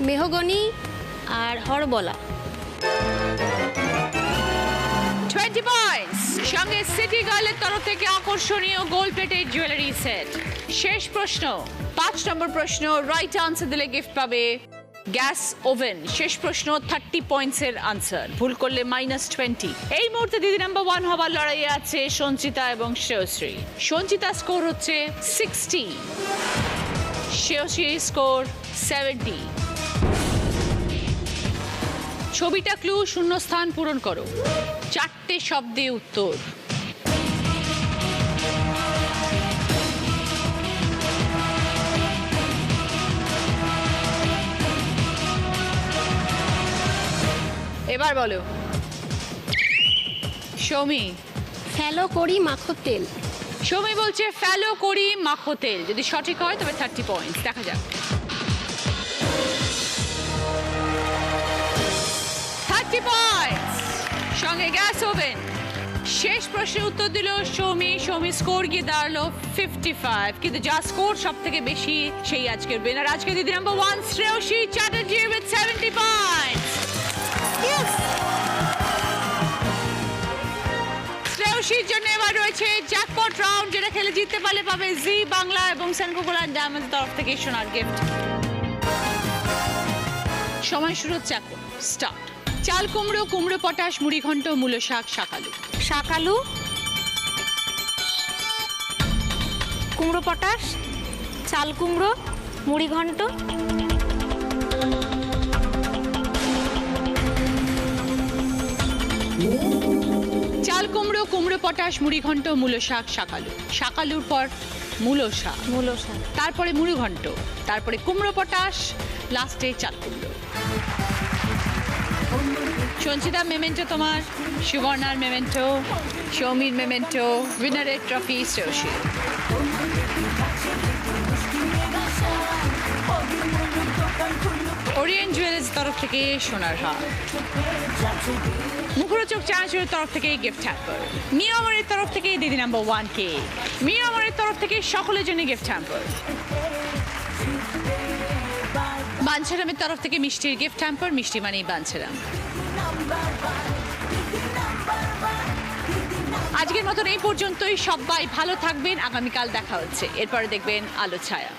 মেহগনি আর হরবলা। 20 পয়েন্টস। সঙ্গে সিটি গার্লের তরফ থেকে আকর্ষণীয় গোল্ড প্লেটেড জুয়েলারি সেট। শেষ প্রশ্ন, 5 নম্বর প্রশ্ন, রাইট আনসার দিলে গিফট পাবে গ্যাস ওভেন। শেষ প্রশ্ন 30 পয়েন্টসের আনসার, ভুল করলে -20। এই মুহূর্তে দিদি নাম্বার 1 হবার লড়াইয়ে আছে সঞ্চিতা এবং শ্রেয়শ্রী। সঞ্চিতা স্কোর হচ্ছে 60, শ্রেয়শ্রী স্কোর 70। ছবিটা ক্লু, শূন্যস্থান পূরণ করো। 4টে শব্দে উত্তর। এবার বলো সৌমি। ফেলো করি মাখো তেল। সৌমি বলছে ফেলো করি মাখো তেল। যদি সঠিক হয় তবে 30 পয়েন্টস। দেখা যাক। 30 পয়েন্টস। সঙ্গে গ্যাস ওভেন। শেষ প্রশ্নের উত্তর দিল সৌমি। সৌমি স্কোর গিয়ে দাঁড়ালো 55, কিন্তু যা স্কোর সব থেকে বেশি সেই আজকের উইনার। আজকে দিদি number 1 Shreyasi Chatterjee with 70 points. শ্রেয়সীর জন্য এবার রয়েছে জ্যাকপট রাউন্ড, যেটা খেলে জিততে পারলে পাবে জি বাংলা এবং সেনকোকোলা ডায়মন্ড তরফ থেকে সোনার গিফট। সময় শুরু হচ্ছে এখন, স্টার্ট। চাল কুমড়ো, কুমড়ো পটাশ, মুড়ি ঘন্ট, মূলো শাক, শাকালু। শাকালু, কুমড়ো পটাশ, চাল কুমড়ো, মুড়ি ঘন্ট, চাল কুমড়ো, কুমড়ো পটাশ, মুড়ি ঘন্ট, মূলো শাক, শাকালু। শাকালুর পর মূলো শাক, মূলো শাক, তারপরে মুড়ি ঘন্ট, তারপরে কুমড়ো পটাশ, লাস্টে চাল কুমড়ো। সঞ্চিতা মেমেন্টো তোমার, সুবর্ণার মেমেন্টো, সৌমির মেমেন্টো, উইনারের ট্রফি শ্রেয়সী। ওরিয়েন্ট জুয়েলার্স তরফ থেকে সোনার হার। মুখরোচক চানাচুরের তরফ থেকে গিফট হ্যাম্পার। মিয়ামরের তরফ থেকে দিদি নাম্বার 1 কে। মিয়ামরের তরফ থেকে সকলের জন্য গিফট হ্যাম্পার। বাঞ্ছারামের তরফ থেকে মিষ্টির গিফট হ্যাম্পার। মিষ্টি মানেই বাঞ্ছারাম। আজকের মতন এই পর্যন্তই। সবাই ভালো থাকবেন, আগামীকাল দেখা হচ্ছে। এরপরে দেখবেন আলো ছায়া।